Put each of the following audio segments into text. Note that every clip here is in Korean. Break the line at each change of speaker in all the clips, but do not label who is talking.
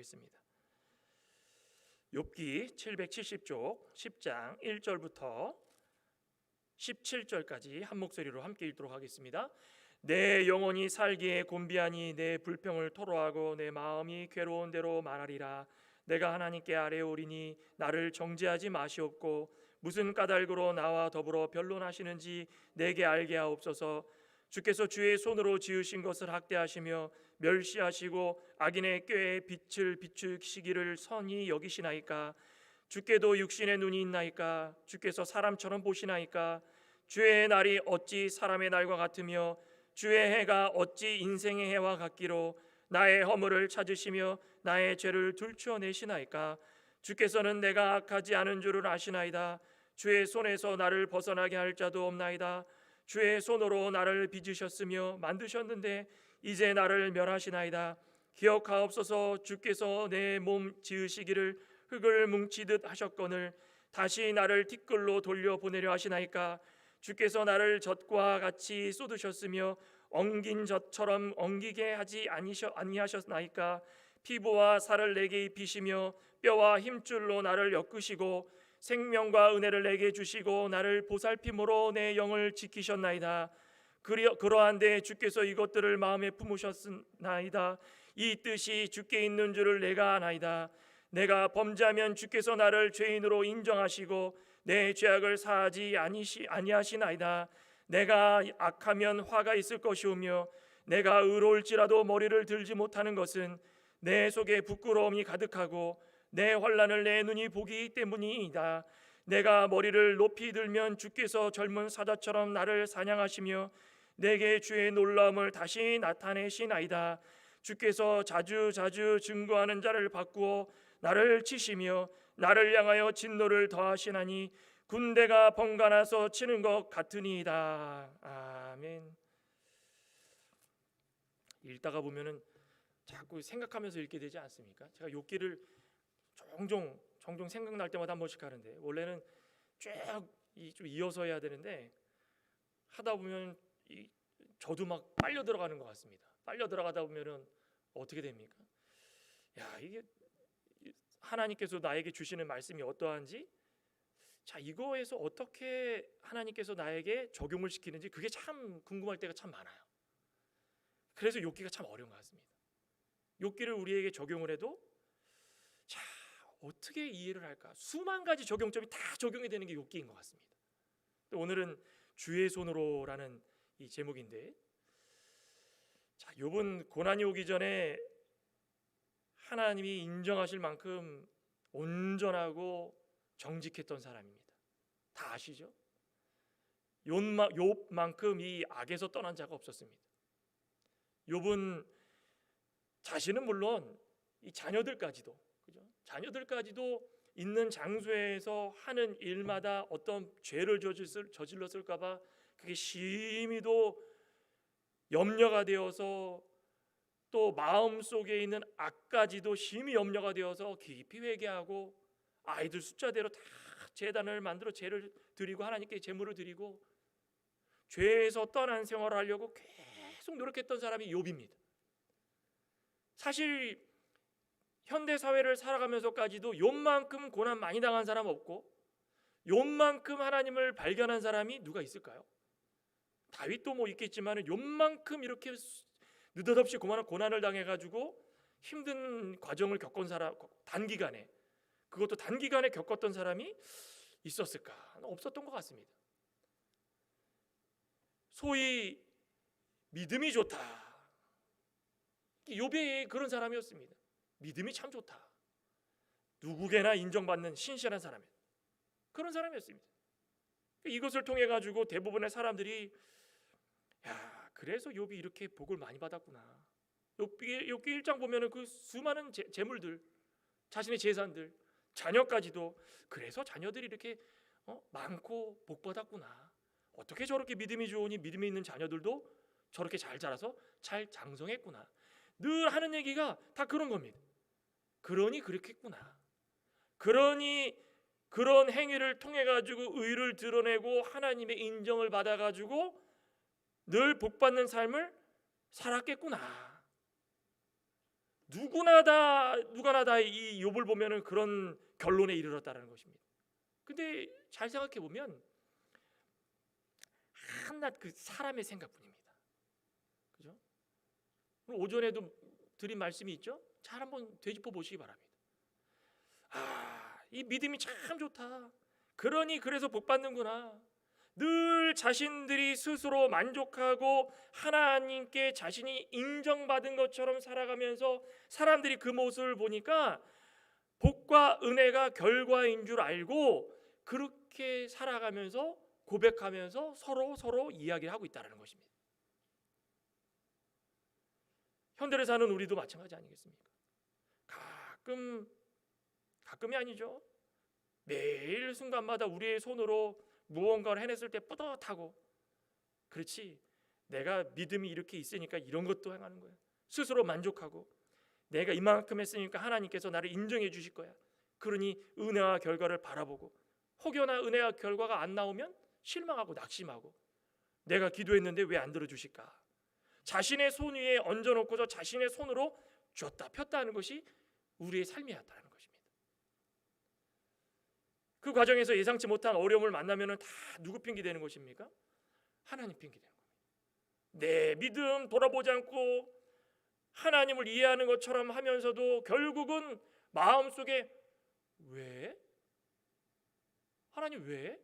하겠습니다. 욥기 770쪽 10장 1절부터 17절까지 한 목소리로 함께 읽도록 하겠습니다. 내 영혼이 살기에 곤비하니 내 불평을 토로하고 내 마음이 괴로운 대로 말하리라. 내가 하나님께 아뢰오리니 나를 정죄하지 마시옵고 무슨 까닭으로 나와 더불어 변론하시는지 내게 알게 하옵소서. 주께서 주의 손으로 지으신 것을 학대하시며 멸시하시고 악인의 꾀에 빛을 비추시기를 선히 여기시나이까? 주께도 육신의 눈이 있나이까? 주께서 사람처럼 보시나이까? 주의 날이 어찌 사람의 날과 같으며 주의 해가 어찌 인생의 해와 같기로 나의 허물을 찾으시며 나의 죄를 들추어내시나이까? 주께서는 내가 악하지 않은 줄을 아시나이다. 주의 손에서 나를 벗어나게 할 자도 없나이다. 주의 손으로 나를 빚으셨으며 만드셨는데 이제 나를 멸하시나이다. 기억하옵소서. 주께서 내 몸 지으시기를 흙을 뭉치듯 하셨거늘 다시 나를 티끌로 돌려보내려 하시나이까? 주께서 나를 젖과 같이 쏟으셨으며 엉긴 젖처럼 엉기게 하지 아니하셨나이까? 피부와 살을 내게 입히시며 뼈와 힘줄로 나를 엮으시고 생명과 은혜를 내게 주시고 나를 보살핌으로 내 영을 지키셨나이다. 그러한데 주께서 이것들을 마음에 품으셨나이다. 이 뜻이 주께 있는 줄을 내가 아나이다. 내가 범죄하면 주께서 나를 죄인으로 인정하시고 내 죄악을 사하지 아니하시나이다. 내가 악하면 화가 있을 것이오며 내가 의로울지라도 머리를 들지 못하는 것은 내 속에 부끄러움이 가득하고 내 환난을 내 눈이 보기 때문이다. 내가 머리를 높이 들면 주께서 젊은 사자처럼 나를 사냥하시며 내게 주의 놀라움을 다시 나타내시나이다. 주께서 자주 증거하는 자를 바꾸어 나를 치시며 나를 향하여 진노를 더하시나니 군대가 번갈아서 치는 것 같으니이다. 아멘. 읽다가 보면은 자꾸 생각하면서 읽게 되지 않습니까? 제가 욥기를 종종 생각날 때마다 한 번씩 하는데 원래는 쭉 좀 이어서 해야 되는데 하다 보면 저도 막 빨려 들어가는 것 같습니다. 빨려 들어가다 보면은 어떻게 됩니까? 야, 이게 하나님께서 나에게 주시는 말씀이 어떠한지, 자, 이거에서 어떻게 하나님께서 나에게 적용을 시키는지 그게 참 궁금할 때가 참 많아요. 그래서 욥기가 참 어려운 것 같습니다. 욥기를 우리에게 적용을 해도 자, 어떻게 이해를 할까? 수만 가지 적용점이 다 적용이 되는 게 욥기인 것 같습니다. 오늘은 주의 손으로라는 이 제목인데, 자, 욥은 고난이 오기 전에 하나님이 인정하실 만큼 온전하고 정직했던 사람입니다. 다 아시죠? 욥만큼 이 악에서 떠난 자가 없었습니다. 욥은 자신은 물론 이 자녀들까지도, 그죠? 자녀들까지도 있는 장소에서 하는 일마다 어떤 죄를 저질렀을까봐 그게 심히도 염려가 되어서 또 마음 속에 있는 악까지도 심히 염려가 되어서 깊이 회개하고 아이들 숫자대로 다 제단을 만들어 제를 드리고 하나님께 제물을 드리고 죄에서 떠난 생활을 하려고 계속 노력했던 사람이 욥입니다. 사실 현대 사회를 살아가면서까지도 욥만큼 고난 많이 당한 사람 없고 욥만큼 하나님을 발견한 사람이 누가 있을까요? 다윗도 뭐 있겠지만 욥만큼 이렇게 느닷없이 고난을 당해가지고 힘든 과정을 겪은 사람, 단기간에, 그것도 단기간에 겪었던 사람이 있었을까? 없었던 것 같습니다. 소위 믿음이 좋다, 욥이 그런 사람이었습니다. 믿음이 참 좋다, 누구에게나 인정받는 신실한 사람이에요. 그런 사람이었습니다. 이것을 통해 가지고 대부분의 사람들이 야, 그래서 욥이 이렇게 복을 많이 받았구나. 욥기 1장 보면은 그 수많은 재물들, 자신의 재산들, 자녀까지도, 그래서 자녀들이 이렇게 많고 복 받았구나. 어떻게 저렇게 믿음이 좋으니 믿음이 있는 자녀들도 저렇게 잘 자라서 잘 장성했구나. 늘 하는 얘기가 다 그런 겁니다. 그러니 그렇겠구나. 그러니 그런 행위를 통해 가지고 의를 드러내고 하나님의 인정을 받아 가지고 늘 복받는 삶을 살았겠구나. 누구나 다 이 욥을 보면은 그런 결론에 이르렀다는 것입니다. 근데 잘 생각해 보면 한낱 그 사람의 생각뿐입니다. 그죠? 오늘 오전에도 드린 말씀이 있죠? 잘 한번 되짚어 보시기 바랍니다. 이 믿음이 참 좋다. 그러니 그래서 복 받는구나. 늘 자신들이 스스로 만족하고 하나님께 자신이 인정받은 것처럼 살아가면서 사람들이 그 모습을 보니까 복과 은혜가 결과인 줄 알고 그렇게 살아가면서 고백하면서 서로 이야기를 하고 있다는 것입니다. 현대를 사는 우리도 마찬가지 아니겠습니까? 가끔이 아니죠. 매일 순간마다 우리의 손으로 무언가를 해냈을 때 뿌듯하고, 그렇지, 내가 믿음이 이렇게 있으니까 이런 것도 행하는 거야. 스스로 만족하고, 내가 이만큼 했으니까 하나님께서 나를 인정해 주실 거야. 그러니 은혜와 결과를 바라보고, 혹여나 은혜와 결과가 안 나오면 실망하고 낙심하고, 내가 기도했는데 왜 안 들어주실까? 자신의 손 위에 얹어놓고서 자신의 손으로 쥐었다 폈다 하는 것이 우리의 삶이었다는 것입니다. 그 과정에서 예상치 못한 어려움을 만나면 다 누구 핑계 대는 것입니까? 하나님 핑계 대는 겁니다. 내 믿음 돌아보지 않고 하나님을 이해하는 것처럼 하면서도 결국은 마음속에 왜? 하나님 왜?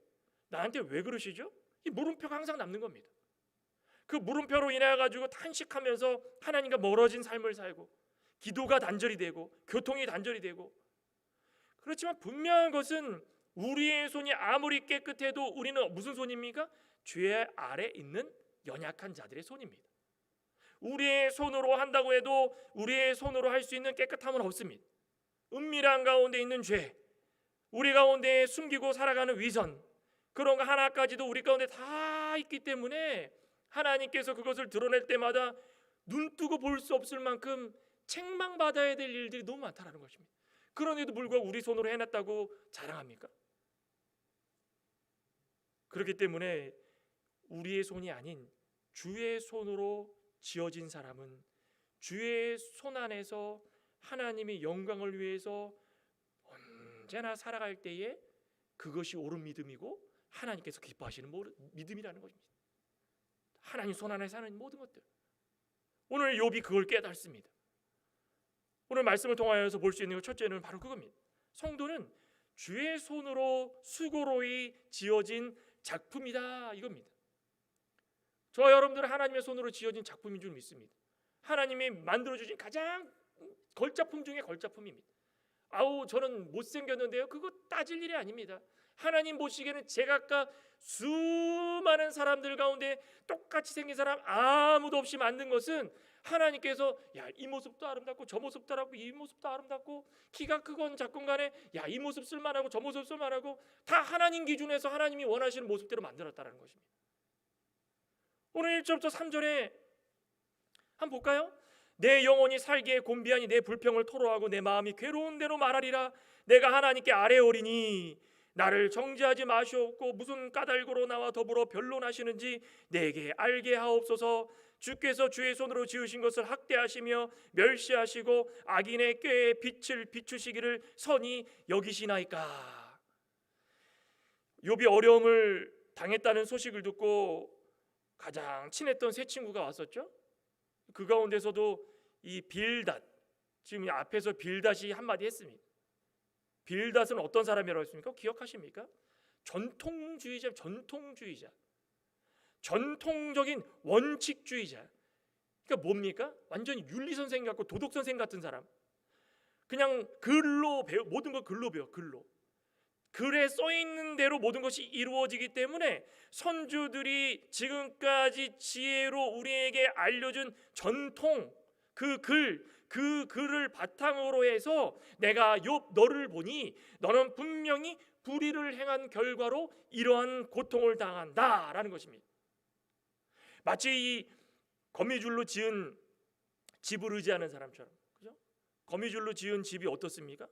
나한테 왜 그러시죠? 이 물음표가 항상 남는 겁니다. 그 물음표로 인해 가지고 탄식하면서 하나님과 멀어진 삶을 살고, 기도가 단절이 되고 교통이 단절이 되고. 그렇지만 분명한 것은 우리의 손이 아무리 깨끗해도 우리는 무슨 손입니까? 죄 아래 있는 연약한 자들의 손입니다. 우리의 손으로 한다고 해도 우리의 손으로 할 수 있는 깨끗함은 없습니다. 은밀한 가운데 있는 죄, 우리 가운데 숨기고 살아가는 위선, 그런 거 하나까지도 우리 가운데 다 있기 때문에 하나님께서 그것을 드러낼 때마다 눈뜨고 볼 수 없을 만큼 책망받아야 될 일들이 너무 많다는 것입니다. 그런데도 불구하고 우리 손으로 해놨다고 자랑합니까? 그렇기 때문에 우리의 손이 아닌 주의 손으로 지어진 사람은 주의 손 안에서 하나님의 영광을 위해서 언제나 살아갈 때에 그것이 옳은 믿음이고 하나님께서 기뻐하시는 믿음이라는 것입니다. 하나님 손 안에 사는 모든 것들. 오늘 욥이 그걸 깨닫습니다. 오늘 말씀을 통하여서 볼 수 있는 것 첫째는 바로 그겁니다. 성도는 주의 손으로 수고로이 지어진 작품이다, 이겁니다. 저와 여러분들은 하나님의 손으로 지어진 작품인 줄 믿습니다. 하나님이 만들어주신 가장 걸작품 중에 걸작품입니다. 저는 못생겼는데요, 그거 따질 일이 아닙니다. 하나님 보시기에는 제각각 수많은 사람들 가운데 똑같이 생긴 사람 아무도 없이 만든 것은 하나님께서 이 모습도 아름답고 저 모습도 아름답고 이 모습도 아름답고 키가 크건 작건 간에 이 모습 쓸만하고 저 모습 쓸만하고 다 하나님 기준에서 하나님이 원하시는 모습대로 만들었다는 것입니다. 오늘 1절부터 3절에 한번 볼까요? 내 영혼이 살기에 곤비하니 내 불평을 토로하고 내 마음이 괴로운 대로 말하리라. 내가 하나님께 아뢰오리니 나를 정죄하지 마시옵고 무슨 까닭으로 나와 더불어 변론하시는지 내게 알게 하옵소서. 주께서 주의 손으로 지으신 것을 학대하시며 멸시하시고 악인의 꾀에 빛을 비추시기를 선히 여기시나이까. 욥이 어려움을 당했다는 소식을 듣고 가장 친했던 세 친구가 왔었죠. 그 가운데서도 이 빌닷, 지금 앞에서 빌닷이 한마디 했습니다. 빌닷은 어떤 사람이라고 했습니까? 기억하십니까? 전통주의자, 전통적인 원칙주의자. 그러니까 뭡니까? 완전히 윤리선생 같고 도덕선생 같은 사람. 그냥 글로 배워, 모든 걸 글로 배워. 글에 써있는 대로 모든 것이 이루어지기 때문에 선주들이 지금까지 지혜로 우리에게 알려준 전통, 그 글을 바탕으로 해서 내가 욥 너를 보니 너는 분명히 불의를 행한 결과로 이러한 고통을 당한다라는 것입니다. 마치 이 거미줄로 지은 집을 의지하는 사람처럼, 그죠? 거미줄로 지은 집이 어떻습니까?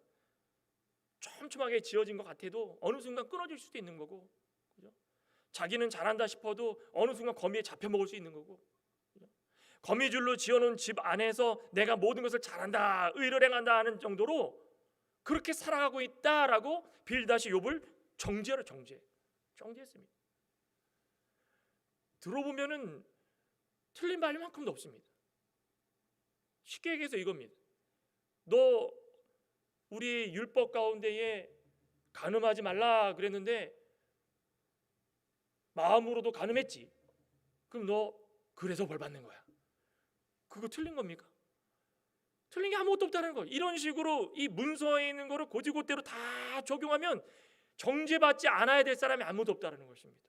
촘촘하게 지어진 것 같아도 어느 순간 끊어질 수도 있는 거고, 그죠? 자기는 잘한다 싶어도 어느 순간 거미에 잡혀 먹을 수 있는 거고, 그죠? 거미줄로 지어놓은 집 안에서 내가 모든 것을 잘한다, 의를 행한다 하는 정도로 그렇게 살아가고 있다라고 빌다시 욥을 정죄했습니다. 들어보면은 틀린 말만큼도 없습니다. 쉽게 얘기해서 이겁니다. 너 우리 율법 가운데에 간음하지 말라 그랬는데 마음으로도 간음했지. 그럼 너 그래서 벌 받는 거야. 그거 틀린 겁니까? 틀린 게 아무것도 없다는 거. 이런 식으로 이 문서에 있는 거를 곧이곧대로 다 적용하면 정죄받지 않아야 될 사람이 아무도 없다는 것입니다.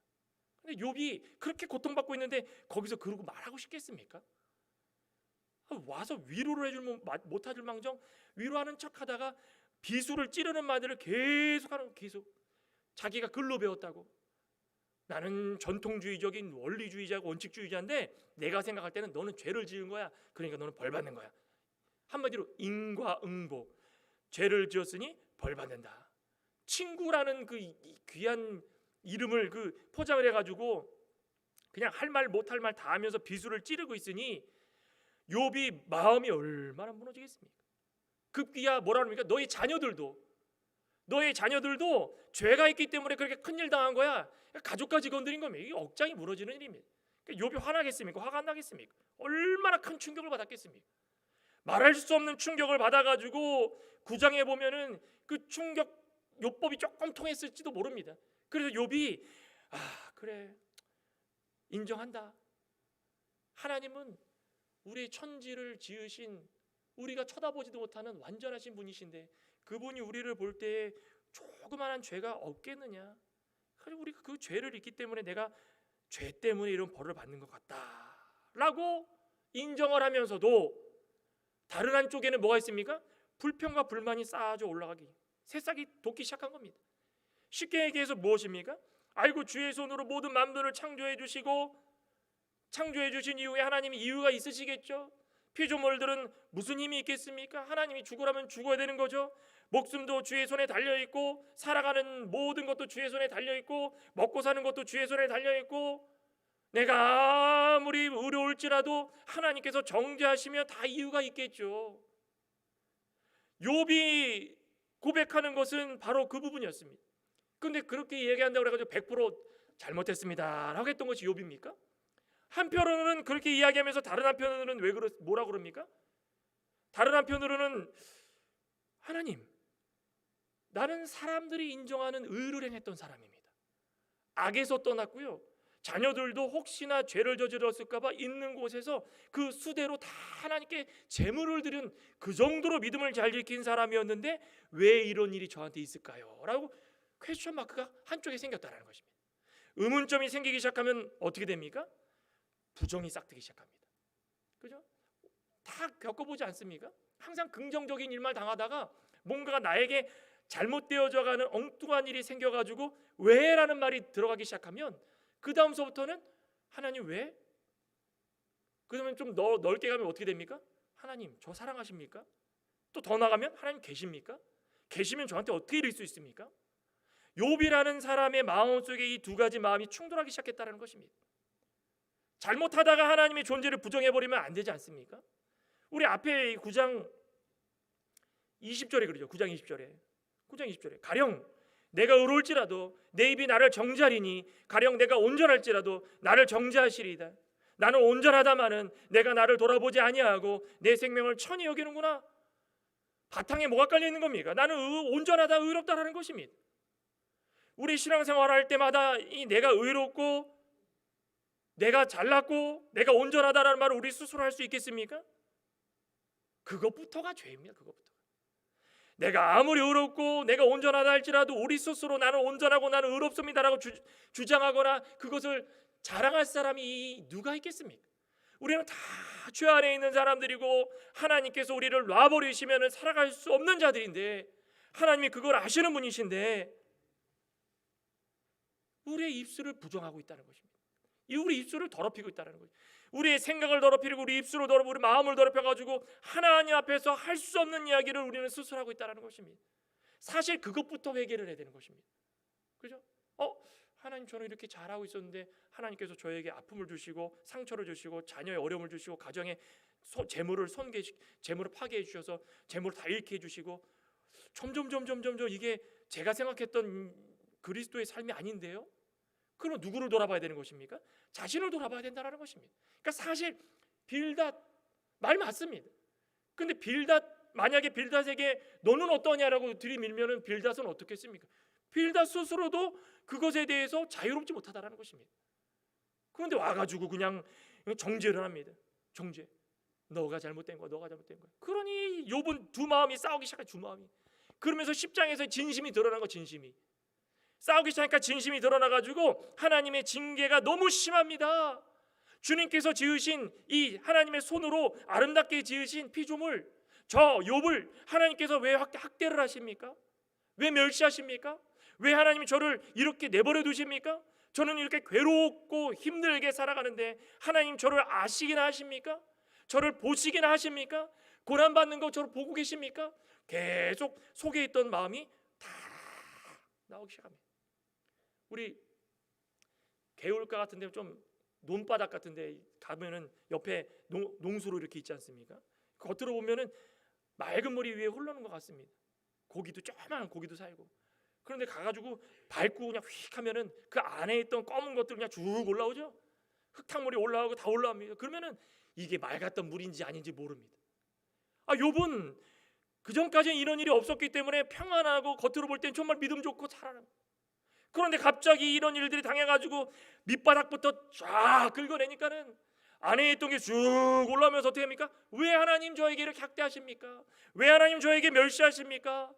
근데 욥이 그렇게 고통받고 있는데 거기서 그러고 말하고 싶겠습니까? 와서 위로를 해줄 못해줄 망정 위로하는 척하다가 비수를 찌르는 말들을 계속 자기가 글로 배웠다고. 나는 전통주의적인 원리주의자고 원칙주의자인데 내가 생각할 때는 너는 죄를 지은 거야. 그러니까 너는 벌 받는 거야. 한마디로 인과응보. 죄를 지었으니 벌 받는다. 친구라는 그 귀한 이름을 그 포장을 해가지고 그냥 할 말 못할 말 다 하면서 비수를 찌르고 있으니 욥이 마음이 얼마나 무너지겠습니까? 급기야 뭐라 그럽니까? 너희 자녀들도 죄가 있기 때문에 그렇게 큰일 당한 거야. 가족까지 건드린 거면 이게 억장이 무너지는 일입니다. 욥이 화나겠습니까? 화가 안 나겠습니까? 얼마나 큰 충격을 받았겠습니까? 말할 수 없는 충격을 받아가지고 9장에 보면은 그 충격 욥법이 조금 통했을지도 모릅니다. 그래서 욥이 그래 인정한다. 하나님은 우리의 천지를 지으신 우리가 쳐다보지도 못하는 완전하신 분이신데 그분이 우리를 볼 때에 조그마한 죄가 없겠느냐. 그래서 우리가 그 죄를 있기 때문에 내가 죄 때문에 이런 벌을 받는 것 같다라고 인정을 하면서도 다른 한쪽에는 뭐가 있습니까? 불평과 불만이 쌓아져 올라가기, 새싹이 돋기 시작한 겁니다. 쉽게 얘기해서 무엇입니까? 아이고 주의 손으로 모든 만물을 창조해 주시고 창조해 주신 이후에 하나님이 이유가 있으시겠죠. 피조물들은 무슨 힘이 있겠습니까? 하나님이 죽으라면 죽어야 되는 거죠. 목숨도 주의 손에 달려있고 살아가는 모든 것도 주의 손에 달려있고 먹고 사는 것도 주의 손에 달려있고 내가 아무리 어려울지라도 하나님께서 정죄하시면 다 이유가 있겠죠. 욥이 고백하는 것은 바로 그 부분이었습니다. 근데 그렇게 얘기한다고 그래가지고 100% 잘못했습니다 라고 했던 것이 욥입니까? 한편으로는 그렇게 이야기하면서 다른 한편으로는 뭐라 그럽니까? 다른 한편으로는 하나님, 나는 사람들이 인정하는 의를 행했던 사람입니다. 악에서 떠났고요. 자녀들도 혹시나 죄를 저질렀을까 봐 있는 곳에서 그 수대로 다 하나님께 제물을 드린 그 정도로 믿음을 잘 지킨 사람이었는데 왜 이런 일이 저한테 있을까요? 라고 퀘스천 마크가 한쪽에 생겼다는 것입니다. 의문점이 생기기 시작하면 어떻게 됩니까? 부정이 싹트기 시작합니다. 그죠? 다 겪어보지 않습니까? 항상 긍정적인 일만 당하다가 뭔가가 나에게 잘못되어져가는 엉뚱한 일이 생겨가지고 왜? 라는 말이 들어가기 시작하면 그 다음서부터는 하나님 왜? 그러면 좀 넓게 가면 어떻게 됩니까? 하나님 저 사랑하십니까? 또 더 나가면 하나님 계십니까? 계시면 저한테 어떻게 이럴 수 있습니까? 욥이라는 사람의 마음속에 이 두 가지 마음이 충돌하기 시작했다는 것입니다. 잘못하다가 하나님의 존재를 부정해버리면 안 되지 않습니까? 우리 앞에 9장 20절에 그러죠. 9장 20절에 가령 내가 의로울지라도 내 입이 나를 정죄하리니 가령 내가 온전할지라도 나를 정죄하시리이다. 나는 온전하다마는 내가 나를 돌아보지 아니하고 내 생명을 천히 여기는구나. 바탕에 뭐가 깔려있는 겁니까? 나는 온전하다 의롭다라는 것입니다. 우리 신앙생활 할 때마다 이 내가 의롭고 내가 잘났고 내가 온전하다라는 말을 우리 스스로 할 수 있겠습니까? 그것부터가 죄입니다. 그것부터. 내가 아무리 의롭고 내가 온전하다 할지라도 우리 스스로 나는 온전하고 나는 의롭습니다라고 주장하거나 그것을 자랑할 사람이 누가 있겠습니까? 우리는 다 죄 안에 있는 사람들이고 하나님께서 우리를 놔버리시면 살아갈 수 없는 자들인데 하나님이 그걸 아시는 분이신데 우리의 입술을 부정하고 있다는 것입니다. 우리 입술을 더럽히고 있다는 거죠. 우리의 생각을 더럽히고 우리 입술을 더럽히고 우리 마음을 더럽혀가지고 하나님 앞에서 할 수 없는 이야기를 우리는 스스로 하고 있다는 것입니다. 사실 그것부터 회개를 해야 되는 것입니다. 그죠? 하나님, 저는 이렇게 잘하고 있었는데 하나님께서 저에게 아픔을 주시고 상처를 주시고 자녀의 어려움을 주시고 가정에 재물을 파괴해 주셔서 재물을 다 잃게 해주시고 점점 이게 제가 생각했던 그리스도의 삶이 아닌데요. 그러면 누구를 돌아봐야 되는 것입니까? 자신을 돌아봐야 된다는 것입니다. 그러니까 사실 빌닷 말 맞습니다. 근데 만약에 빌닷에게 너는 어떠냐라고 들이밀면은 빌닷은 어떻겠습니까? 빌닷 스스로도 그것에 대해서 자유롭지 못하다라는 것입니다. 그런데 와가지고 그냥 정죄를 합니다. 정죄. 너가 잘못된 거야. 너가 잘못된 거야. 그러니 욥은 두 마음이 싸우기 시작한 두 마음이. 그러면서 10장에서 진심이 드러난 거, 진심이. 싸우기 시작하니까 진심이 드러나가지고 하나님의 징계가 너무 심합니다. 주님께서 지으신 이 하나님의 손으로 아름답게 지으신 피조물, 저 욥을 하나님께서 왜 학대를 하십니까? 왜 멸시하십니까? 왜 하나님이 저를 이렇게 내버려 두십니까? 저는 이렇게 괴롭고 힘들게 살아가는데 하나님 저를 아시기나 하십니까? 저를 보시기나 하십니까? 고난받는 거 저를 보고 계십니까? 계속 속에 있던 마음이 다 나오기 시작합니다. 우리 개울가 같은 데 좀 논바닥 같은 데 가면은 옆에 농수로 이렇게 있지 않습니까? 겉으로 보면은 맑은 물이 위에 흘러는 것 같습니다. 고기도 조그마한 고기도 살고. 그런데 가가지고 밟고 그냥 휙 하면은 그 안에 있던 검은 것들 그냥 쭉 올라오죠. 흙탕물이 올라오고 다 올라옵니다. 그러면은 이게 맑았던 물인지 아닌지 모릅니다. 욥은 그 전까지는 이런 일이 없었기 때문에 평안하고 겉으로 볼 땐 정말 믿음 좋고 살아남. 그런데 갑자기 이런 일들이 당해가지고 밑바닥부터 쫙 긁어내니까는 안에 있던 게 쭉 올라오면서 어떻게 합니까? 왜 하나님 저에게 이렇게 학대하십니까? 왜 하나님 저에게 멸시하십니까?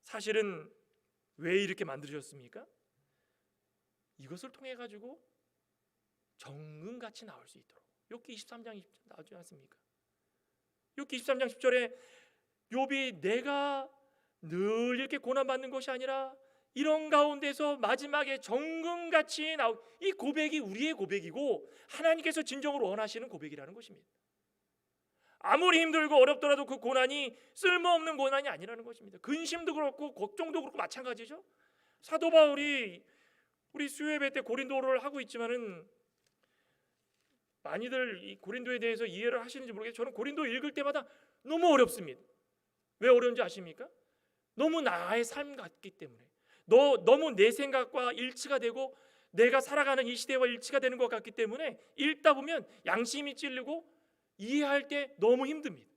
사실은 왜 이렇게 만드셨습니까? 이것을 통해 가지고 정금같이 나올 수 있도록. 욥기 23장 10절 나오지 않습니까? 욥기 23장 10절에 욥이 내가 늘 이렇게 고난받는 것이 아니라 이런 가운데서 마지막에 정금같이 나올, 이 고백이 우리의 고백이고 하나님께서 진정으로 원하시는 고백이라는 것입니다. 아무리 힘들고 어렵더라도 그 고난이 쓸모없는 고난이 아니라는 것입니다. 근심도 그렇고 걱정도 그렇고 마찬가지죠. 사도 바울이 우리 수요예배 때 고린도를 하고 있지만은 많이들 이 고린도에 대해서 이해를 하시는지 모르겠어요. 저는 고린도 읽을 때마다 너무 어렵습니다. 왜 어려운지 아십니까? 너무 나의 삶 같기 때문에, 너무 내 생각과 일치가 되고 내가 살아가는 이 시대와 일치가 되는 것 같기 때문에 읽다 보면 양심이 찔리고 이해할 때 너무 힘듭니다.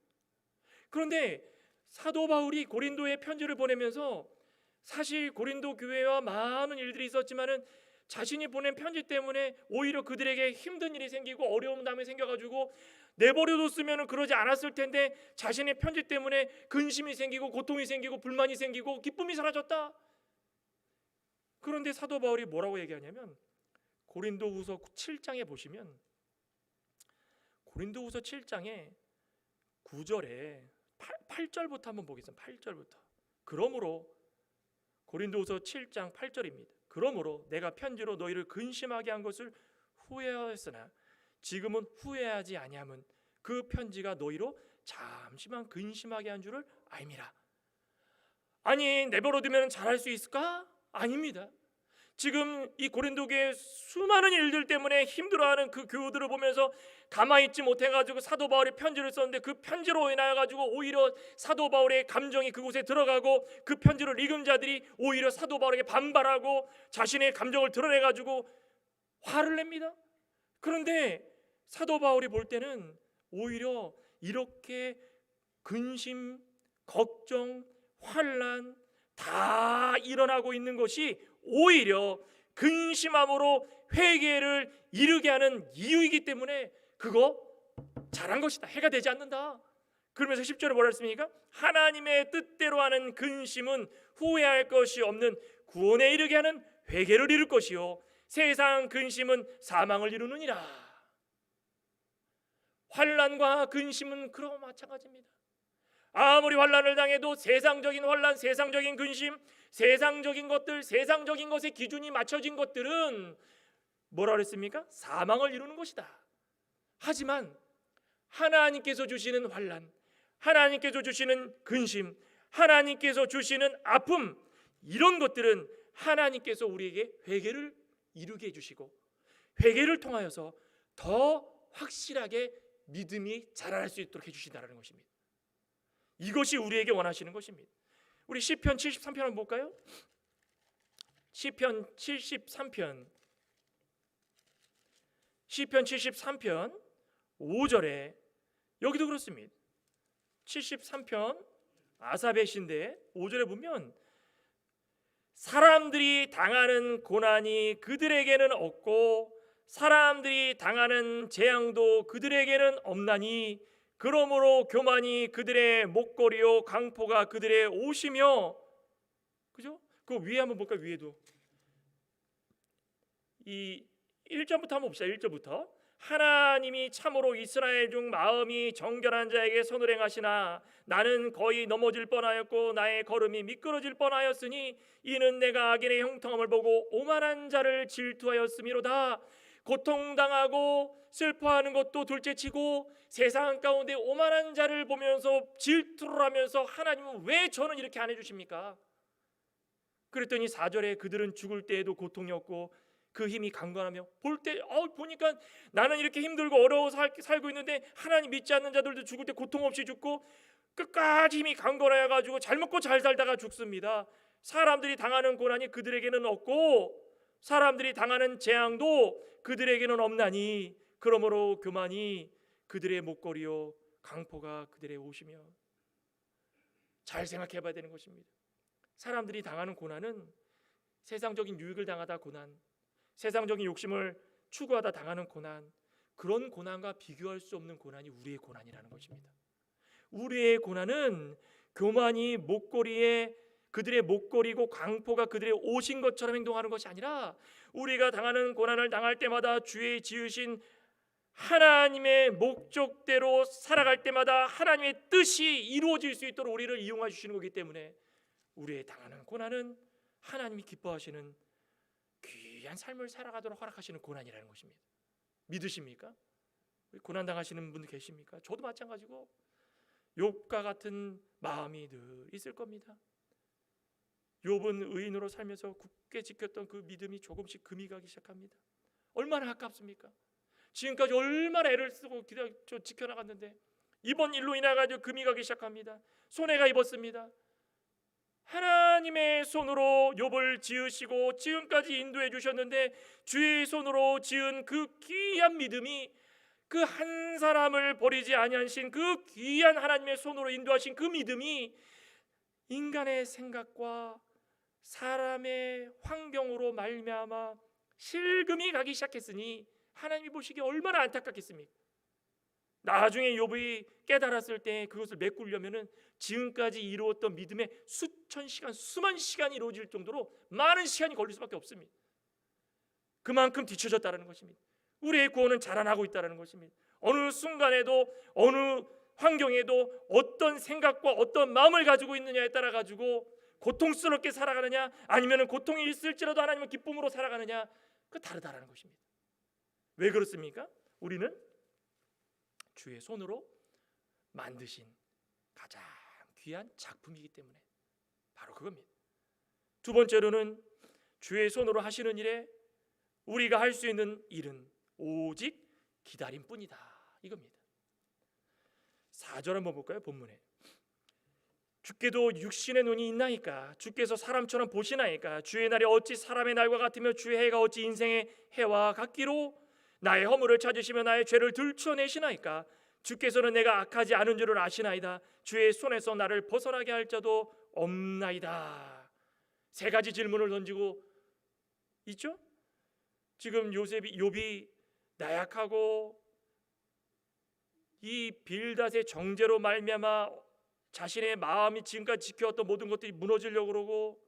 그런데 사도 바울이 고린도에 편지를 보내면서 사실 고린도 교회와 많은 일들이 있었지만은 자신이 보낸 편지 때문에 오히려 그들에게 힘든 일이 생기고 어려운 담이 생겨가지고 내버려뒀으면 그러지 않았을 텐데 자신의 편지 때문에 근심이 생기고 고통이 생기고 불만이 생기고 기쁨이 사라졌다. 그런데 사도 바울이 뭐라고 얘기하냐면 고린도후서 7장에 보시면 고린도후서 7장에 9절에 8절부터 한번 보겠습니다. 8절부터. 그러므로 고린도후서 7장 8절입니다. 그러므로 내가 편지로 너희를 근심하게 한 것을 후회하였으나 지금은 후회하지 아니함은 그 편지가 너희로 잠시만 근심하게 한 줄을 알미라. 아니 내버려두면 잘할 수 있을까? 아닙니다. 지금 이 고린도 교회 수많은 일들 때문에 힘들어하는 그 교우들을 보면서 가만히 있지 못해가지고 사도 바울이 편지를 썼는데 그 편지로 인하여 가지고 오히려 사도 바울의 감정이 그곳에 들어가고 그 편지를 읽은 자들이 오히려 사도 바울에게 반발하고 자신의 감정을 드러내가지고 화를 냅니다. 그런데 사도 바울이 볼 때는 오히려 이렇게 근심, 걱정, 환난 다 일어나고 있는 것이 오히려 근심함으로 회개를 이르게 하는 이유이기 때문에 그거 잘한 것이다. 해가 되지 않는다. 그러면서 10절에 뭐라 했습니까? 하나님의 뜻대로 하는 근심은 후회할 것이 없는 구원에 이르게 하는 회개를 이룰 것이요 세상 근심은 사망을 이루느니라. 환난과 근심은 그런 마찬가지입니다. 아무리 환난을 당해도 세상적인 환난, 세상적인 근심, 세상적인 것들, 세상적인 것에 기준이 맞춰진 것들은 뭐라 그랬습니까? 사망을 이루는 것이다. 하지만 하나님께서 주시는 환난, 하나님께서 주시는 근심, 하나님께서 주시는 아픔, 이런 것들은 하나님께서 우리에게 회개를 이루게 해주시고 회개를 통하여서 더 확실하게 믿음이 자라날 수 있도록 해주신다는 것입니다. 이것이 우리에게 원하시는 것입니다. 우리 시편 73편 한번 볼까요? 시편 73편 5절에 여기도 그렇습니다. 73편 아삽의 시인데 5절에 보면 사람들이 당하는 고난이 그들에게는 없고 사람들이 당하는 재앙도 그들에게는 없나니 그러므로 교만이 그들의 목걸이요 강포가 그들의 옷이며, 그죠? 그 위에 한번 볼까요? 위에도 이 1절부터 한번 봅시다. 1절부터 하나님이 참으로 이스라엘 중 마음이 정결한 자에게 선을 행하시나 나는 거의 넘어질 뻔하였고 나의 걸음이 미끄러질 뻔하였으니 이는 내가 악인의 형통함을 보고 오만한 자를 질투하였음이로다. 고통당하고 슬퍼하는 것도 둘째치고 세상 가운데 오만한 자를 보면서 질투를 하면서 하나님은 왜 저는 이렇게 안 해주십니까? 그랬더니 4절에 그들은 죽을 때에도 고통이 없고 그 힘이 강건하며 볼 때 보니까 나는 이렇게 힘들고 어려워서 살고 있는데 하나님 믿지 않는 자들도 죽을 때 고통 없이 죽고 끝까지 힘이 강건해 가지고 잘 먹고 잘 살다가 죽습니다. 사람들이 당하는 고난이 그들에게는 없고 사람들이 당하는 재앙도 그들에게는 없나니 그러므로 교만이 그들의 목걸이요 강포가 그들의 옷이며. 잘 생각해 봐야 되는 것입니다. 사람들이 당하는 고난은 세상적인 유익을 당하다 고난, 세상적인 욕심을 추구하다 당하는 고난, 그런 고난과 비교할 수 없는 고난이 우리의 고난이라는 것입니다. 우리의 고난은 교만이 목걸이에 그들의 목걸이고 강포가 그들의 옷인 것처럼 행동하는 것이 아니라 우리가 당하는 고난을 당할 때마다 주의 지으신 하나님의 목적대로 살아갈 때마다 하나님의 뜻이 이루어질 수 있도록 우리를 이용해 주시는 거기 때문에 우리의 당하는 고난은 하나님이 기뻐하시는 귀한 삶을 살아가도록 허락하시는 고난이라는 것입니다. 믿으십니까? 고난 당하시는 분들 계십니까? 저도 마찬가지고 욥과 같은 마음이 늘 있을 겁니다. 욥은 의인으로 살면서 굳게 지켰던 그 믿음이 조금씩 금이 가기 시작합니다. 얼마나 아깝습니까? 지금까지 얼마나 애를 쓰고 지켜나갔는데 이번 일로 인해 가지고 금이 가기 시작합니다. 손해가 입었습니다. 하나님의 손으로 욥을 지으시고 지금까지 인도해 주셨는데 주의 손으로 지은 그 귀한 믿음이 그 한 사람을 버리지 아니하신 그 귀한 하나님의 손으로 인도하신 그 믿음이 인간의 생각과 사람의 환경으로 말미암아 실금이 가기 시작했으니 하나님이 보시기에 얼마나 안타깝겠습니까? 나중에 욥이 깨달았을 때 그것을 메꾸려면은 지금까지 이루었던 믿음의 수천 시간, 수만 시간이 이루어질 정도로 많은 시간이 걸릴 수밖에 없습니다. 그만큼 뒤처졌다는 것입니다. 우리의 구원은 자라나고 있다는 것입니다. 어느 순간에도 어느 환경에도 어떤 생각과 어떤 마음을 가지고 있느냐에 따라 가지고 고통스럽게 살아가느냐 아니면 고통이 있을지라도 하나님의 기쁨으로 살아가느냐 그 다르다라는 것입니다. 왜 그렇습니까? 우리는 주의 손으로 만드신 가장 귀한 작품이기 때문에 바로 그겁니다. 두 번째로는 주의 손으로 하시는 일에 우리가 할 수 있는 일은 오직 기다림뿐이다 이겁니다. 4절 한번 볼까요? 본문에 주께도 육신의 눈이 있나이까 주께서 사람처럼 보시나이까 주의 날이 어찌 사람의 날과 같으며 주의 해가 어찌 인생의 해와 같기로 나의 허물을 찾으시며 나의 죄를 들추어내시나이까 주께서는 내가 악하지 않은 줄을 아시나이다 주의 손에서 나를 벗어나게 할 자도 없나이다. 세 가지 질문을 던지고 있죠. 지금 욥이 나약하고 이 빌닷의 정죄로 말미암아 자신의 마음이 지금까지 지켜왔던 모든 것들이 무너지려고 그러고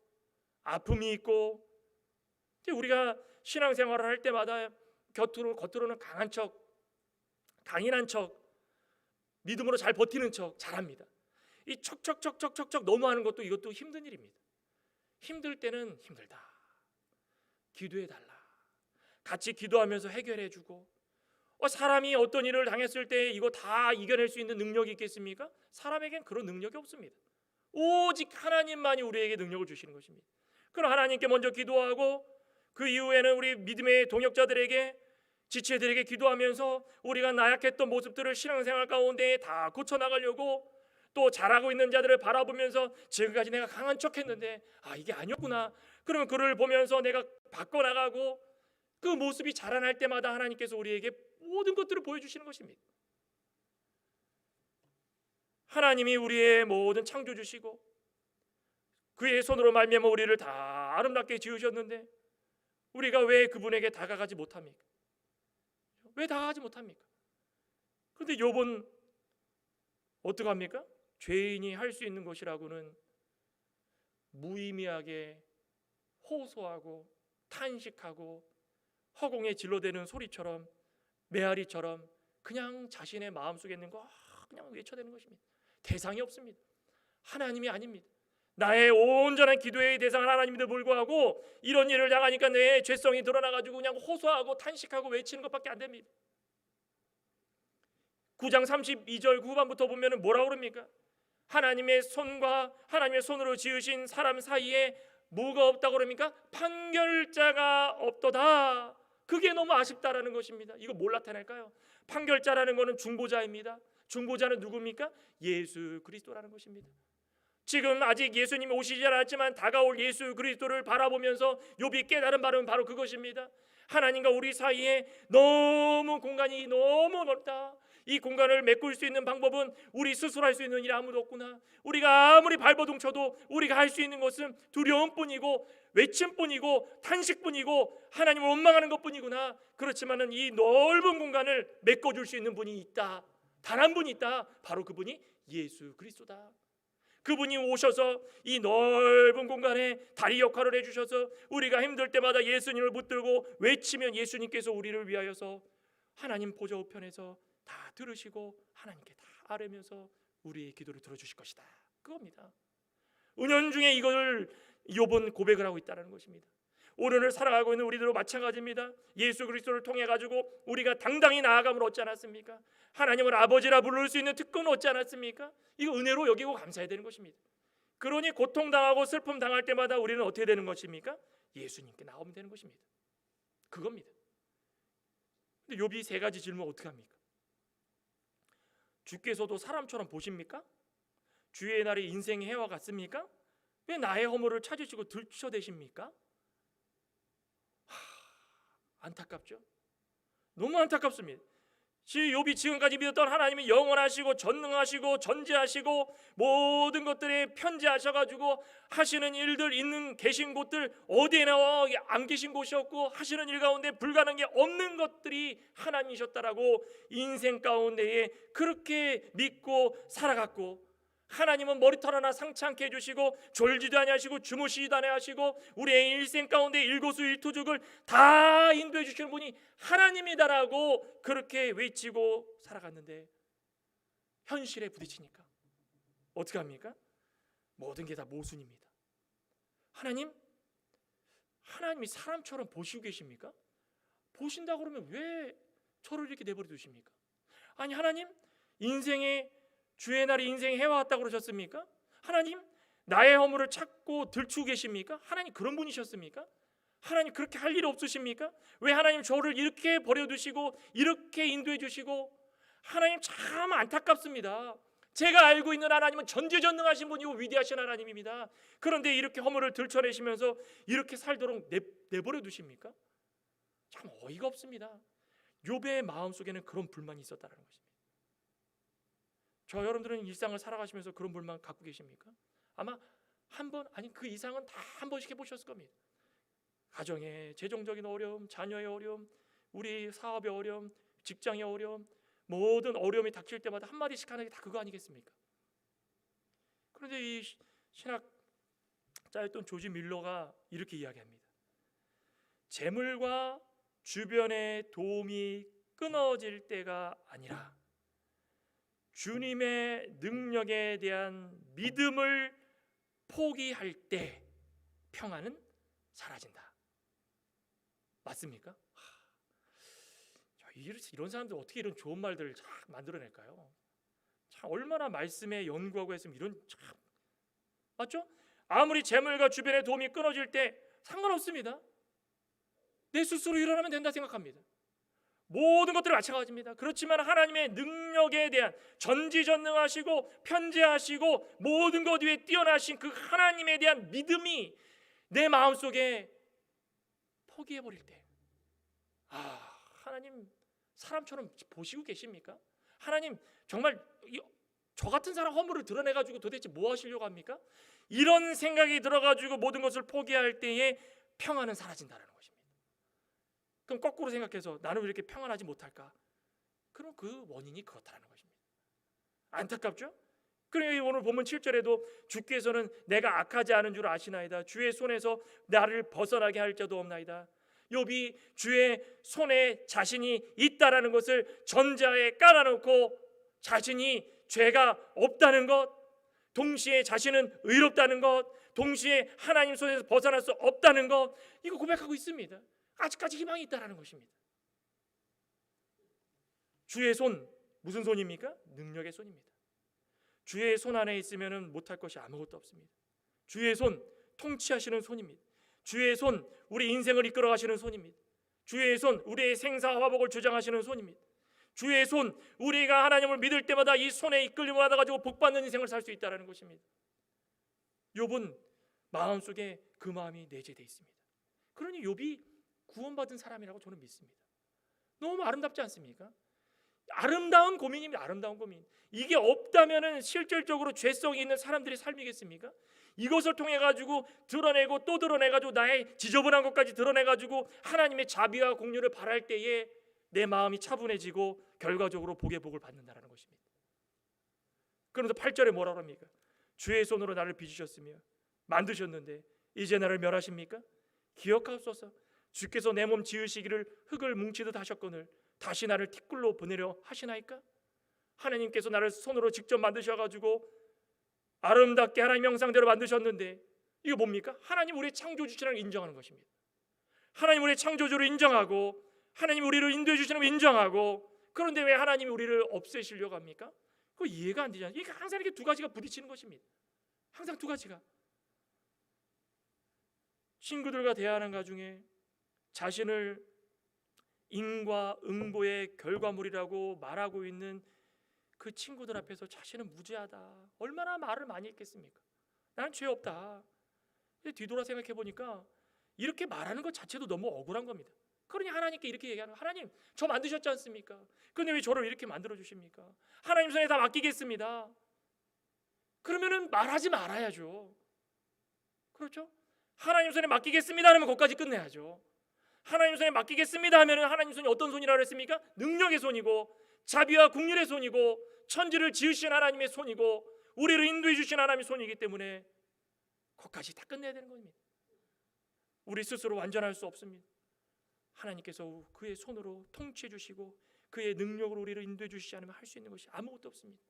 아픔이 있고, 우리가 신앙생활을 할 때마다 겉으로는 강한 척, 강인한 척, 믿음으로 잘 버티는 척 잘합니다. 이 척척척척척척 너무하는 것도 이것도 힘든 일입니다. 힘들 때는 힘들다, 기도해달라, 같이 기도하면서 해결해주고, 사람이 어떤 일을 당했을 때 이거 다 이겨낼 수 있는 능력이 있겠습니까? 사람에겐 그런 능력이 없습니다. 오직 하나님만이 우리에게 능력을 주시는 것입니다. 그럼 하나님께 먼저 기도하고 그 이후에는 우리 믿음의 동역자들에게, 지체들에게 기도하면서 우리가 나약했던 모습들을 신앙생활 가운데 다 고쳐나가려고, 또 잘하고 있는 자들을 바라보면서 지금까지 내가 강한 척했는데 이게 아니었구나, 그러면 그를 보면서 내가 바꿔나가고, 그 모습이 자라날 때마다 하나님께서 우리에게 모든 것들을 보여주시는 것입니다. 하나님이 우리의 모든 창조주시고 그의 손으로 말미암아 우리를 다 아름답게 지으셨는데 우리가 왜 그분에게 다가가지 못합니까? 왜 다가가지 못합니까? 그런데 욥은 어떡합니까? 죄인이 할 수 있는 것이라고는 무의미하게 호소하고 탄식하고 허공에 질러대는 소리처럼, 메아리처럼 그냥 자신의 마음속에 있는 거 그냥 외쳐대는 것입니다. 대상이 없습니다. 하나님이 아닙니다. 나의 온전한 기도의 대상은 하나님인데 불구하고 이런 일을 당하니까 내 죄성이 드러나가지고 그냥 호소하고 탄식하고 외치는 것밖에 안 됩니다. 9장 32절 후반부터 보면 뭐라고 그럽니까? 하나님의 손과 하나님의 손으로 지으신 사람 사이에 뭐가 없다고 그럽니까? 판결자가 없도다. 그게 너무 아쉽다라는 것입니다. 이거 뭘 나타낼까요? 판결자라는 것은 중보자입니다. 중보자는 누굽니까? 예수 그리스도라는 것입니다. 지금 아직 예수님이 오시지 않았지만 다가올 예수 그리스도를 바라보면서 욥이 깨달은 바는 바로 그것입니다. 하나님과 우리 사이에 너무 공간이 너무 넓다. 이 공간을 메꿀 수 있는 방법은 우리 스스로 할 수 있는 일이 아무도 없구나. 우리가 아무리 발버둥 쳐도 우리가 할 수 있는 것은 두려움뿐이고 외침뿐이고 탄식뿐이고 하나님을 원망하는 것뿐이구나. 그렇지만은 이 넓은 공간을 메꿔줄 수 있는 분이 있다. 단 한 분이 있다. 바로 그분이 예수 그리스도다. 그분이 오셔서 이 넓은 공간에 다리 역할을 해주셔서 우리가 힘들 때마다 예수님을 붙들고 외치면 예수님께서 우리를 위하여서 하나님 보좌 우편에서 다 들으시고 하나님께 다 아뢰면서 우리의 기도를 들어주실 것이다. 그겁니다. 은연중에 이걸 욥은 고백을 하고 있다는 것입니다. 오늘을 살아가고 있는 우리들도 마찬가지입니다. 예수 그리스도를 통해 가지고 우리가 당당히 나아감을 얻지 않았습니까? 하나님을 아버지라 부를 수 있는 특권을 얻지 않았습니까? 이거 은혜로 여기고 감사해야 되는 것입니다. 그러니 고통당하고 슬픔 당할 때마다 우리는 어떻게 되는 것입니까? 예수님께 나오면 되는 것입니다. 그겁니다. 근데 욥이 세 가지 질문 어떻게 합니까? 주께서도 사람처럼 보십니까? 주의 날이 인생의 해와 같습니까? 왜 나의 허물을 찾으시고 들춰대십니까? 안타깝죠? 너무 안타깝습니다. 욥이 지금까지 믿었던 하나님이 영원하시고 전능하시고 전지하시고 모든 것들에 편지하셔가지고 하시는 일들 있는 계신 곳들 어디에나 안 계신 곳이 없고 하시는 일 가운데 불가능한 게 없는 것들이 하나님이셨다라고 인생 가운데에 그렇게 믿고 살아갔고, 하나님은 머리털 하나 상치 않게 해주시고 졸지도 아니하시고 주무시지도 아니하시고 우리의 일생 가운데 일거수일투족을 다 인도해 주시는 분이 하나님이다라고 그렇게 외치고 살아갔는데 현실에 부딪히니까 어떻게 합니까? 모든 게 다 모순입니다. 하나님이 사람처럼 보시고 계십니까? 보신다고 그러면 왜 저를 이렇게 내버려 두십니까? 아니, 하나님 인생의 주의 날이 인생의 해와 같다고 그러셨습니까? 하나님 나의 허물을 찾고 들추고 계십니까? 하나님 그런 분이셨습니까? 하나님 그렇게 할 일 없으십니까? 왜 하나님 저를 이렇게 버려두시고 이렇게 인도해 주시고, 하나님 참 안타깝습니다. 제가 알고 있는 하나님은 전지전능하신 분이고 위대하신 하나님입니다. 그런데 이렇게 허물을 들춰내시면서 이렇게 살도록 내버려 두십니까? 참 어이가 없습니다. 욥의 마음속에는 그런 불만이 있었다는 것입니다. 저 여러분들은 일상을 살아가시면서 그런 불만 갖고 계십니까? 아마 한 번, 아니 그 이상은 다 한 번씩 해보셨을 겁니다. 가정의 재정적인 어려움, 자녀의 어려움, 우리 사업의 어려움, 직장의 어려움, 모든 어려움이 닥칠 때마다 한마디씩 하는 게 다 그거 아니겠습니까? 그런데 이 신학자였던 조지 밀러가 이렇게 이야기합니다. 재물과 주변의 도움이 끊어질 때가 아니라 주님의 능력에 대한 믿음을 포기할 때 평안은 사라진다. 맞습니까? 이런 사람들 어떻게 이런 좋은 말들을 참 만들어낼까요? 참 얼마나 말씀에 연구하고 했으면 이런 참 맞죠? 아무리 재물과 주변의 도움이 끊어질 때 상관없습니다. 내 스스로 일어나면 된다 생각합니다. 모든 것들이 마찬가지입니다. 그렇지만 하나님의 능력에 대한 전지전능하시고 편재하시고 모든 것 위에 뛰어나신 그 하나님에 대한 믿음이 내 마음속에 포기해버릴 때, 하나님 사람처럼 보시고 계십니까? 하나님 정말 저 같은 사람 허물을 드러내가지고 도대체 뭐 하시려고 합니까? 이런 생각이 들어가지고 모든 것을 포기할 때에 평안은 사라진다는 것입니다. 그럼 거꾸로 생각해서 나는 왜 이렇게 평안하지 못할까? 그럼 그 원인이 그렇다는 것입니다. 안타깝죠? 그러니 오늘 본문 7절에도 주께서는 내가 악하지 않은 줄 아시나이다. 주의 손에서 나를 벗어나게 할 자도 없나이다. 욥이 주의 손에 자신이 있다라는 것을 전자에 깔아놓고 자신이 죄가 없다는 것, 동시에 자신은 의롭다는 것, 동시에 하나님 손에서 벗어날 수 없다는 것, 이거 고백하고 있습니다. 아직까지 희망이 있다는 것입니다. 주의 손, 무슨 손입니까? 능력의 손입니다. 주의 손 안에 있으면 못할 것이 아무것도 없습니다. 주의 손, 통치하시는 손입니다. 주의 손, 우리 인생을 이끌어 가시는 손입니다. 주의 손, 우리의 생사화복을 주장하시는 손입니다. 주의 손, 우리가 하나님을 믿을 때마다 이 손에 이끌림을 받아가지고 복받는 인생을 살 수 있다는 것입니다. 욥은 마음속에 그 마음이 내재되어 있습니다. 그러니 욥이 구원받은 사람이라고 저는 믿습니다. 너무 아름답지 않습니까? 아름다운 고민입니다. 아름다운 고민. 이게 없다면은 실질적으로 죄성이 있는 사람들의 삶이겠습니까? 이것을 통해 가지고 드러내고 또 드러내 가지고 나의 지저분한 것까지 드러내 가지고 하나님의 자비와 공유를 바랄 때에 내 마음이 차분해지고 결과적으로 복의 복을 받는다는 것입니다. 그러면서 8절에 뭐라고 합니까? 주의 손으로 나를 빚으셨으며 만드셨는데 이제 나를 멸하십니까? 기억하옵소서. 주께서 내 몸 지으시기를 흙을 뭉치듯 하셨거늘 다시 나를 티끌로 보내려 하시나이까? 하나님께서 나를 손으로 직접 만드셔가지고 아름답게 하나님 형상대로 만드셨는데 이거 뭡니까? 하나님 우리의 창조주시라는 걸 인정하는 것입니다. 하나님 우리의 창조주를 인정하고 하나님 우리를 인도해 주시는 걸 인정하고, 그런데 왜 하나님이 우리를 없애시려고 합니까? 그거 이해가 안 되잖아요. 이게 항상 이렇게 두 가지가 부딪히는 것입니다. 항상 두 가지가. 친구들과 대화하는 가중에 자신을 인과 응보의 결과물이라고 말하고 있는 그 친구들 앞에서 자신은 무죄하다, 얼마나 말을 많이 했겠습니까? 나는 죄 없다. 뒤돌아 생각해 보니까 이렇게 말하는 것 자체도 너무 억울한 겁니다. 그러니 하나님께 이렇게 얘기하는, 하나님 저 만드셨지 않습니까? 그런데 왜 저를 이렇게 만들어 주십니까? 하나님 손에 다 맡기겠습니다. 그러면은 말하지 말아야죠. 그렇죠? 하나님 손에 맡기겠습니다 하면 거기까지 끝내야죠. 하나님 손에 맡기겠습니다 하면 하나님 손이 어떤 손이라고 했습니까? 능력의 손이고 자비와 긍휼의 손이고 천지를 지으신 하나님의 손이고 우리를 인도해 주신 하나님의 손이기 때문에 거기까지 다 끝내야 되는 겁니다. 우리 스스로 완전할 수 없습니다. 하나님께서 그의 손으로 통치해 주시고 그의 능력으로 우리를 인도해 주시지 않으면 할 수 있는 것이 아무것도 없습니다.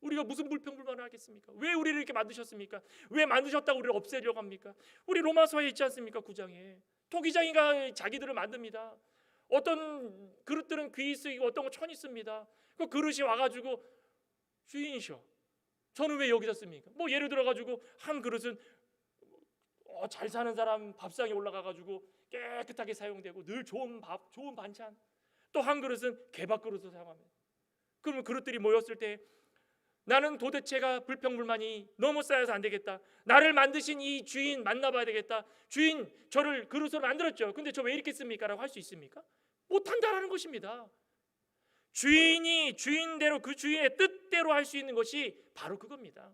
우리가 무슨 불평불만을 하겠습니까? 왜 우리를 이렇게 만드셨습니까? 왜 만드셨다고 우리를 없애려고 합니까? 우리 로마서에 있지 않습니까? 9장에 토기장이가 자기들을 만듭니다. 어떤 그릇들은 귀 쓰이고 어떤 건 천이 씁니다. 그 그릇이 와가지고 주인이셔, 저는 왜 여기다 씁니까? 뭐 예를 들어가지고 한 그릇은 잘 사는 사람 밥상에 올라가가지고 깨끗하게 사용되고 늘 좋은 밥, 좋은 반찬. 또 한 그릇은 개밥 그릇을 사용합니다. 그러면 그릇들이 모였을 때 나는 도대체가 불평불만이 너무 쌓여서 안 되겠다. 나를 만드신 이 주인 만나봐야 되겠다. 주인 저를 그릇으로 만들었죠. 근데 저 왜 이렇게 씁니까? 라고 할 수 있습니까? 못한다라는 것입니다. 주인이 주인대로 그 주인의 뜻대로 할 수 있는 것이 바로 그겁니다.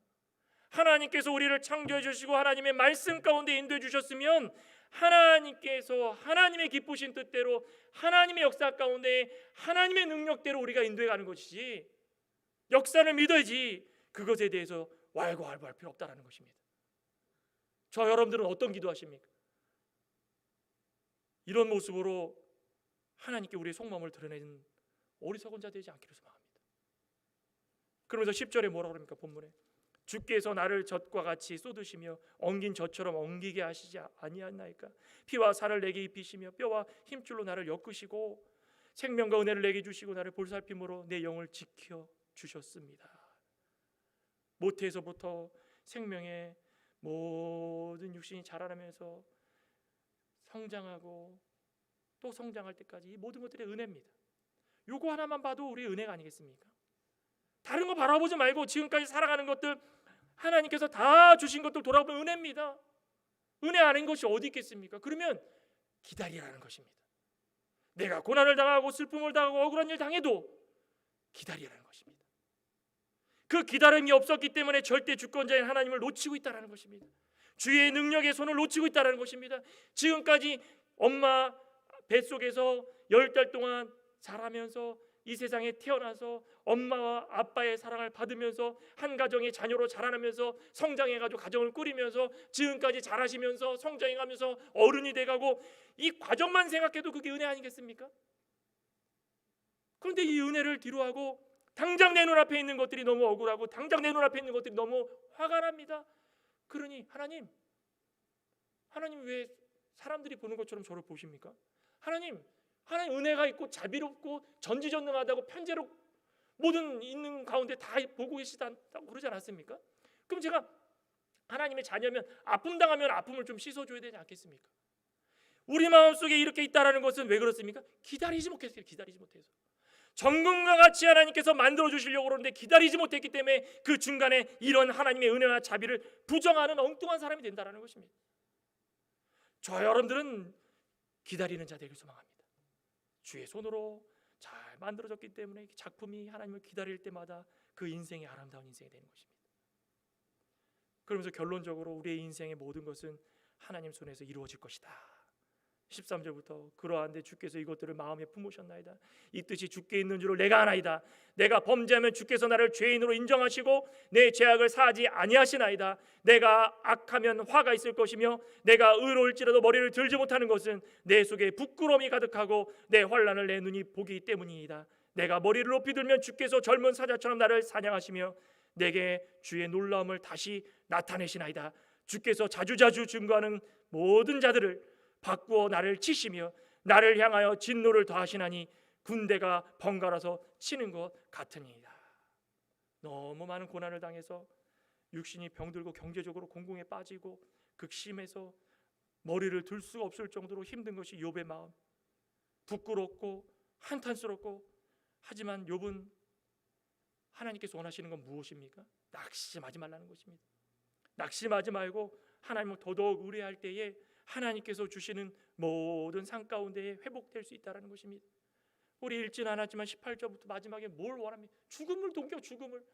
하나님께서 우리를 창조해 주시고 하나님의 말씀 가운데 인도해 주셨으면 하나님께서 하나님의 기쁘신 뜻대로 하나님의 역사 가운데 하나님의 능력대로 우리가 인도해 가는 것이지, 역사를 믿어야지 그것에 대해서 왈가왈부할 필요 없다는 것입니다. 저 여러분들은 어떤 기도하십니까? 이런 모습으로 하나님께 우리의 속마음을 드러내는 어리석은 자 되지 않기를 소망합니다. 그러면서 10절에 뭐라고 그럽니까? 본문에 주께서 나를 젖과 같이 쏟으시며 엉긴 젖처럼 엉기게 하시지 아니하나이까? 피와 살을 내게 입히시며 뼈와 힘줄로 나를 엮으시고 생명과 은혜를 내게 주시고 나를 볼살핌으로 내 영을 지켜 주셨습니다. 모태에서부터 생명의 모든 육신이 자라나면서 성장하고 또 성장할 때까지 이 모든 것들이 은혜입니다. 요거 하나만 봐도 우리 은혜가 아니겠습니까? 다른 거 바라보지 말고 지금까지 살아가는 것들 하나님께서 다 주신 것들 돌아보면 은혜입니다. 은혜 아닌 것이 어디 있겠습니까? 그러면 기다리라는 것입니다. 내가 고난을 당하고 슬픔을 당하고 억울한 일 당해도 기다리라는 것입니다. 그 기다림이 없었기 때문에 절대 주권자인 하나님을 놓치고 있다는 것입니다. 주의 능력의 손을 놓치고 있다는 것입니다. 지금까지 엄마 뱃속에서 10달 동안 자라면서 이 세상에 태어나서 엄마와 아빠의 사랑을 받으면서 한 가정의 자녀로 자라나면서 성장해가지고 가정을 꾸리면서 지금까지 자라시면서 성장해가면서 어른이 돼가고 이 과정만 생각해도 그게 은혜 아니겠습니까? 그런데 이 은혜를 뒤로하고 당장 내 눈앞에 있는 것들이 너무 억울하고 당장 내 눈앞에 있는 것들이 너무 화가 납니다. 그러니 하나님 왜 사람들이 보는 것처럼 저를 보십니까? 하나님 은혜가 있고 자비롭고 전지전능하다고 편재로 모든 있는 가운데 다 보고 계시다고 그러지 않았습니까? 그럼 제가 하나님의 자녀면 아픔 당하면 아픔을 좀 씻어줘야 되지 않겠습니까? 우리 마음속에 이렇게 있다라는 것은 왜 그렇습니까? 기다리지 못해서. 정금과 같이 하나님께서 만들어 주시려고 그러는데 기다리지 못했기 때문에 그 중간에 이런 하나님의 은혜와 자비를 부정하는 엉뚱한 사람이 된다는 것입니다. 저 여러분들은 기다리는 자 되길 소망합니다. 주의 손으로 잘 만들어졌기 때문에 작품이 하나님을 기다릴 때마다 그 인생이 아름다운 인생이 되는 것입니다. 그러면서 결론적으로 우리의 인생의 모든 것은 하나님 손에서 이루어질 것이다. 13절부터 그러한데 주께서 이것들을 마음에 품으셨나이다. 이 뜻이 주께 있는 줄을 내가 아나이다. 내가 범죄하면 주께서 나를 죄인으로 인정하시고 내 죄악을 사하지 아니하시나이다. 내가 악하면 화가 있을 것이며 내가 의로울지라도 머리를 들지 못하는 것은 내 속에 부끄러움이 가득하고 내 환난을 내 눈이 보기 때문이다. 내가 머리를 높이 들면 주께서 젊은 사자처럼 나를 사냥하시며 내게 주의 놀라움을 다시 나타내시나이다. 주께서 자주자주 증거하는 모든 자들을 바꾸어 나를 치시며 나를 향하여 진노를 더하시나니 군대가 번갈아서 치는 것 같으니이다. 너무 많은 고난을 당해서 육신이 병들고 경제적으로 공공에 빠지고 극심해서 머리를 들 수가 없을 정도로 힘든 것이 욥의 마음. 부끄럽고 한탄스럽고 하지만 욥은 하나님께서 원하시는 건 무엇입니까? 낙심하지 말라는 것입니다. 낙심하지 말고 하나님을 더더욱 의뢰할 때에 하나님께서 주시는 모든 상 가운데에 회복될 수 있다는 것입니다. 우리 읽지는 않았지만 18절부터 마지막에 뭘 원합니까? 죽음을 동겨. 죽음을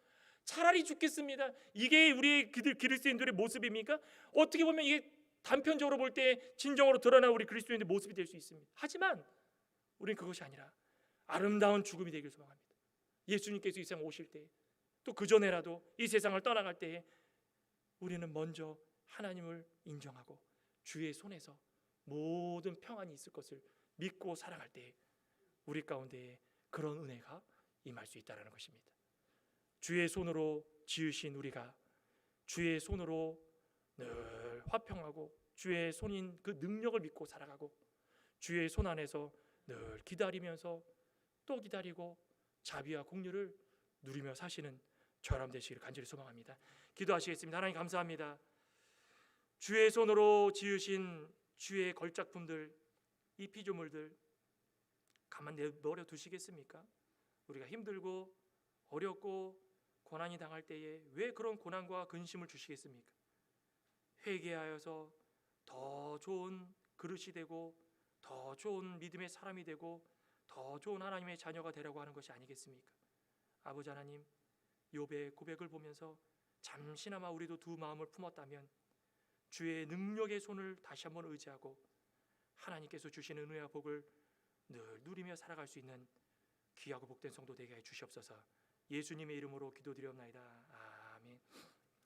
차라리 죽겠습니다. 이게 우리 그리스도인들의 모습입니까? 어떻게 보면 이게 단편적으로 볼 때 진정으로 드러나 우리 그리스도인의 모습이 될 수 있습니다. 하지만 우리는 그것이 아니라 아름다운 죽음이 되길 소망합니다. 예수님께서 이 세상 오실 때 또 그 전에라도 이 세상을 떠나갈 때에 우리는 먼저 하나님을 인정하고 주의 손에서 모든 평안이 있을 것을 믿고 살아갈 때 우리 가운데에 그런 은혜가 임할 수 있다는 것입니다. 주의 손으로 지으신 우리가 주의 손으로 늘 화평하고 주의 손인 그 능력을 믿고 살아가고 주의 손 안에서 늘 기다리면서 또 기다리고 자비와 긍휼을 누리며 사시는 저 여러분 되시기를 간절히 소망합니다. 기도하시겠습니다. 하나님 감사합니다. 주의 손으로 지으신 주의 걸작품들, 이 피조물들 가만 내버려 두시겠습니까? 우리가 힘들고 어렵고 고난이 당할 때에 왜 그런 고난과 근심을 주시겠습니까? 회개하여서 더 좋은 그릇이 되고 더 좋은 믿음의 사람이 되고 더 좋은 하나님의 자녀가 되라고 하는 것이 아니겠습니까? 아버지 하나님, 욥의 고백을 보면서 잠시나마 우리도 두 마음을 품었다면 주의 능력의 손을 다시 한번 의지하고 하나님께서 주시는 은혜와 복을 늘 누리며 살아갈 수 있는 귀하고 복된 성도 되게 해 주시옵소서. 예수님의 이름으로 기도드리옵나이다.